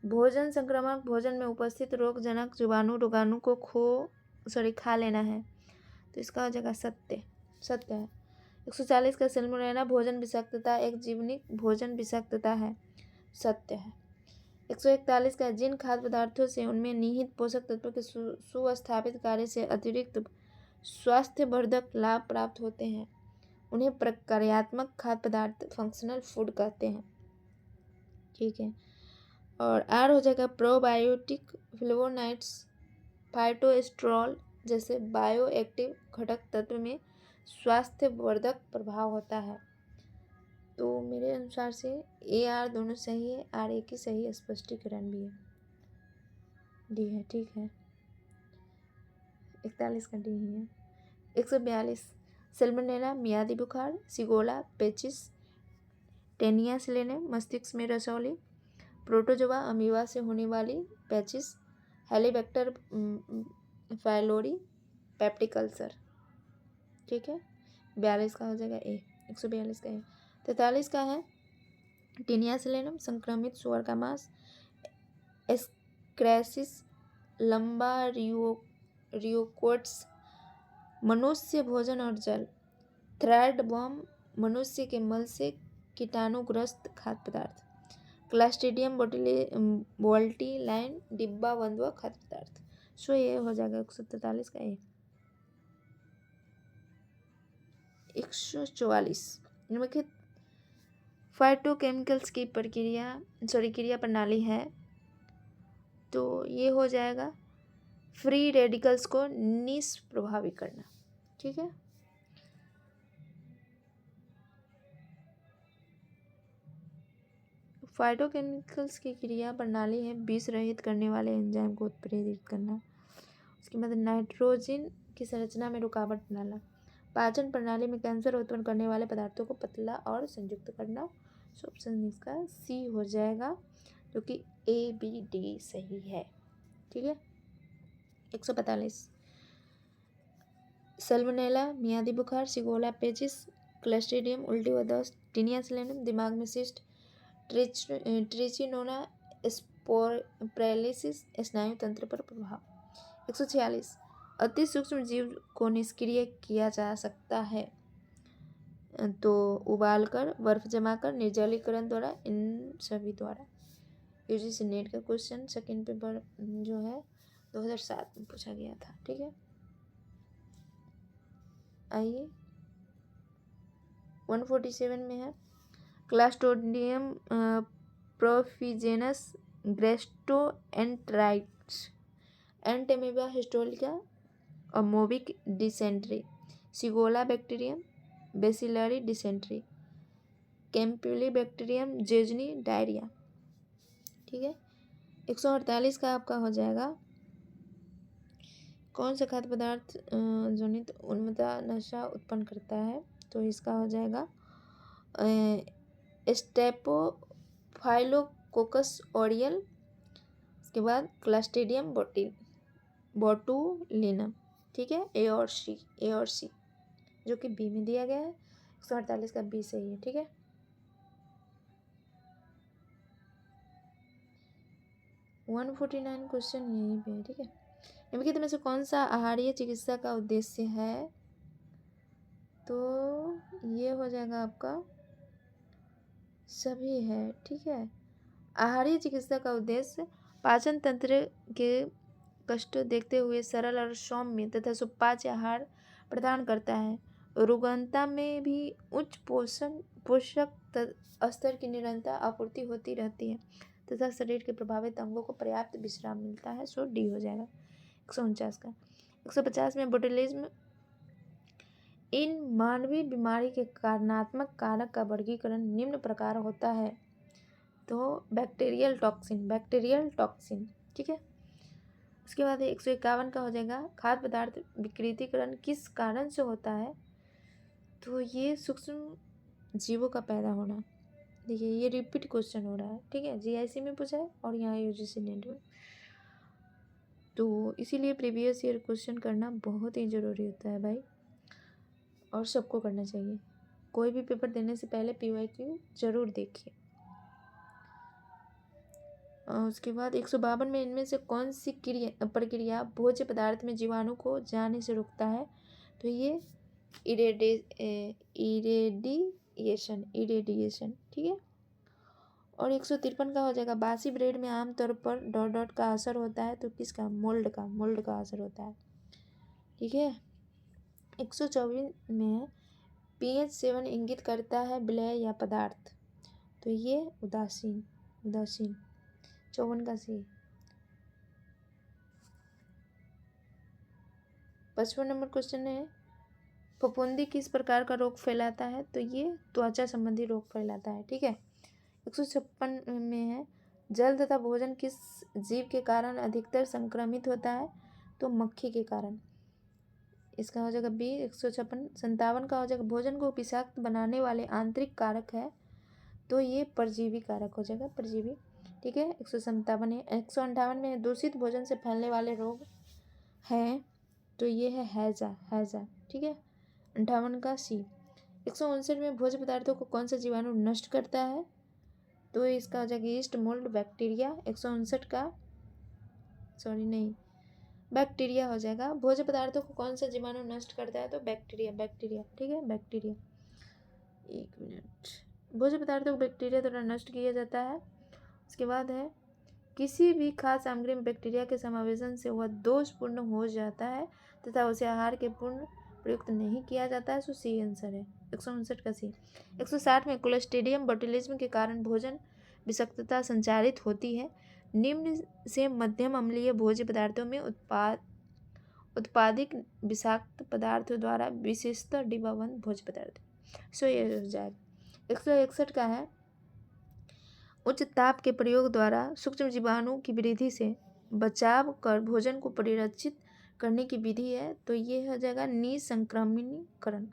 भोजन संक्रमण, भोजन में उपस्थित रोगजनक रोगाणु को खा लेना है, तो इसका हो जाएगा सत्य है। 140 का सल्मोनेला भोजन विषाक्तता एक जीवनिक भोजन विषाक्तता है, सत्य है। 141 का जिन खाद्य पदार्थों से उनमें निहित पोषक तत्वों के सुस्थापित कार्य से अतिरिक्त स्वास्थ्यवर्धक लाभ प्राप्त होते हैं उन्हें प्रक्रियात्मक खाद्य पदार्थ फंक्शनल फूड कहते हैं। ठीक है। और आर हो जाएगा प्रोबायोटिक, फ्लेवोनाइड्स, फाइटोस्टेरॉल जैसे बायोएक्टिव घटक तत्व में स्वास्थ्यवर्धक प्रभाव होता है। तो मेरे अनुसार से ए आर दोनों सही है, आर ए की सही स्पष्टीकरण भी है, डी है। ठीक है। 41 का डी ही है। 142 सल्मोनेला मियादी बुखार, सिगोला पेचिस, टेनियासेलियम मस्तिष्क में रसौली, प्रोटोजोआ अमीबा से होने वाली पेचिस, हेलिबैक्टर फाइलोरी पेप्टिक अल्सर। ठीक है। 42 का हो जाएगा ए। 142 का ए। 43 का है टेनियासेलियम संक्रमित सुअर का मांस, एस्क्रेसिस लंबा रियोकोट्स मनुष्य भोजन और जल, थ्रेड वर्म मनुष्य के मल से कीटाणुग्रस्त खाद्य पदार्थ, क्लस्ट्रीडियम बोल्टीलाइन डिब्बा बंद खाद्य पदार्थ। सो ये हो जाएगा 143 का ए। 144 निम्नलिखित फाइटोकेमिकल्स की क्रिया प्रणाली है, तो ये हो जाएगा फ्री रेडिकल्स को निष्प्रभावी करना। ठीक है। फाइटोकेमिकल्स की क्रिया प्रणाली है विष रहित करने वाले एंजाइम को उत्प्रेरित करना। उसके बाद नाइट्रोजन की संरचना में रुकावट डालना, पाचन प्रणाली में कैंसर उत्पन्न करने वाले पदार्थों को पतला और संयुक्त करना। सो ऑप्शन इसका सी हो जाएगा, जो कि ए बी डी सही है। ठीक है। 145 सल्मोनेला मियादी बुखार, सिगोला पेचिस, क्लस्ट्रीडियम उल्टी व दस्त, टीनिया सेलेनियम दिमाग में सिस्ट, ट्रिचिनोला स्पोरेलिसिस स्नायु तंत्र पर प्रभाव। 146 अति सूक्ष्म जीव को निष्क्रिय किया जा सकता है तो उबालकर, बर्फ जमाकर, निर्जलीकरण द्वारा, इन सभी द्वारा। यूजीसी नेट का क्वेश्चन सेकंड पेपर जो है 2007 में पूछा गया था। ठीक है, आइए 147 में है Clostridium perfringens gastroenteritis, Entamoeba histolytica, amoebic dysentery, Shigella bacterium, bacillary dysentery, Campylobacterium jejuni diarrhoea. ठीक है, 148 का आपका हो जाएगा कौन सा खाद्य पदार्थ जनित उन्मत्ता नशा उत्पन्न करता है, तो इसका हो जाएगा स्टेफोफाइलोकोकस ऑरियल, उसके बाद क्लस्ट्रीडियम बोटुलिनम। ठीक है, ए और सी जो कि बी में दिया गया है। 148 का बी सही है। ठीक है, वन 49 क्वेश्चन यहीं पे है। ठीक है, निम्नलिखित में से कौन सा आहारीय चिकित्सा का उद्देश्य है, तो ये हो जाएगा आपका सभी है। ठीक है, आहारीय चिकित्सा का उद्देश्य पाचन तंत्र के कष्ट देखते हुए सरल और सौम्य तथा सुपाच्य आहार प्रदान करता है। रुग्णता में भी उच्च पोषक स्तर की निरंतर आपूर्ति होती रहती है तथा शरीर के प्रभावित अंगों को पर्याप्त विश्राम मिलता है, सो डी हो जाएगा 149 का। 150 में बोtulism इन मानवीय बीमारी के कारणात्मक कारक का वर्गीकरण निम्न प्रकार होता है, तो बैक्टीरियल टॉक्सिन। ठीक है, उसके बाद 151 का हो जाएगा खाद्य पदार्थ विकृतीकरण किस कारण से होता है, तो ये सूक्ष्म जीवों का पैदा होना। देखिए ये रिपीट क्वेश्चन हो रहा है। ठीक है, जीआईसी में पूछा है और यहाँ यूजीसी नेट में, तो इसीलिए प्रीवियस ईयर क्वेश्चन करना बहुत ही ज़रूरी होता है भाई, और सबको करना चाहिए। कोई भी पेपर देने से पहले पीवाईक्यू जरूर देखिए। उसके बाद 152 में इनमें से कौन सी प्रक्रिया भोज्य पदार्थ में जीवाणु को जाने से रोकता है, तो ये इरेडिएशन। ठीक है, और 153 का हो जाएगा बासी ब्रेड में आमतौर पर डॉट का असर होता है, तो किसका, मोल्ड का असर होता है। ठीक है, 124 में pH 7 इंगित करता है विलय या पदार्थ, तो ये उदासीन 54 का सी। 55 नंबर क्वेश्चन है फफूंदी किस प्रकार का रोग फैलाता है, तो ये त्वचा संबंधी रोग फैलाता है। ठीक है, 156 में है जल तथा भोजन किस जीव के कारण अधिकतर संक्रमित होता है, तो मक्खी के कारण, इसका हो जाएगा बी 156। 57 का हो जाएगा भोजन को विषाक्त बनाने वाले आंतरिक कारक है, तो ये परजीवी कारक हो जाएगा, परजीवी। ठीक है, 157 है। 158 में दूषित भोजन से फैलने वाले रोग हैं, तो ये है हैजा। ठीक है, 58 का सी। 159 में भोज्य पदार्थों को कौन सा जीवाणु नष्ट करता है, तो इसका हो जाएगा ईस्ट मोल्ड बैक्टीरिया। 159 का बैक्टीरिया हो जाएगा। भोज्य पदार्थों को कौन सा जीवाणु नष्ट करता है, तो बैक्टीरिया। ठीक है, बैक्टीरिया, एक मिनट। भोज्य पदार्थों को बैक्टीरिया द्वारा नष्ट किया जाता है। उसके बाद है किसी भी खाद्य सामग्री में बैक्टीरिया के समावेशन से वह दोषपूर्ण हो जाता है तथा उसे आहार के पूर्ण प्रयुक्त नहीं किया जाता है, सो सी आंसर है 159 का सी। 160 में क्लोस्ट्रीडियम बोटुलिज्म के कारण भोजन विषाक्तता संचारित होती है। निम्न से मध्यम अम्लीय भोज्य पदार्थों में उत्पादित विषाक्त पदार्थों द्वारा विशेषतः डिब्बाबंद भोज्य पदार्थ, सो ये हो जाएगा। 161 का है उच्च ताप के प्रयोग द्वारा सूक्ष्म जीवाणु की वृद्धि से बचाव कर भोजन को परिरक्षित करने की विधि है, तो ये हो जाएगा निसंक्रमणीकरण।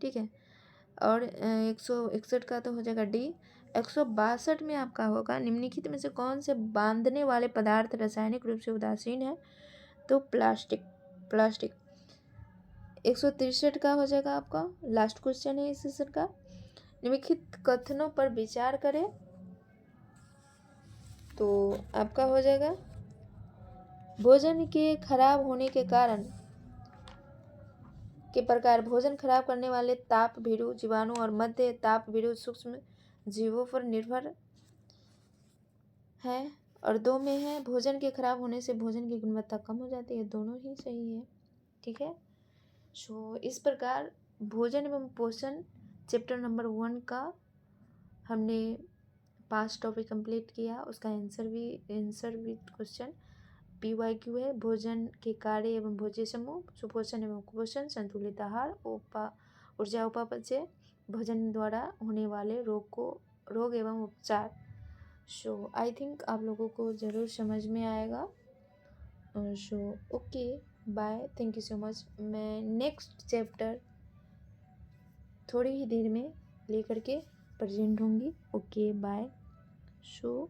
ठीक है, और 161 का तो हो जाएगा डी 162 में आपका होगा निम्नलिखित में से कौन से बांधने वाले पदार्थ रासायनिक रूप से उदासीन है? तो प्लास्टिक। 163 का हो जाएगा आपका, लास्ट क्वेश्चन है इस सेशन का। निम्नलिखित कथनों पर विचार करें, तो आपका हो जाएगा भोजन के खराब होने के कारण के प्रकार भोजन खराब करने वाले ताप भीरु जीवाणु और मध्य ताप भीरु सूक्ष्म जीवों पर निर्भर है। और 2 में है भोजन के खराब होने से भोजन की गुणवत्ता कम हो जाती है। दोनों ही सही है, ठीक है। सो इस प्रकार भोजन एवं पोषण चैप्टर नंबर 1 का हमने 5 टॉपिक कंप्लीट किया। उसका आंसर विद क्वेश्चन PYQ है। भोजन के कार्य एवं भोज्य समूह, सुपोषण एवं कुपोषण, संतुलित आहार, ऊर्जा उपापचय, भोजन द्वारा होने वाले रोग एवं उपचार। सो आई थिंक आप लोगों को ज़रूर समझ में आएगा। So okay bye, thank you so much. मैं नेक्स्ट चैप्टर थोड़ी ही देर में लेकर के प्रेजेंट होंगी। Okay bye. सो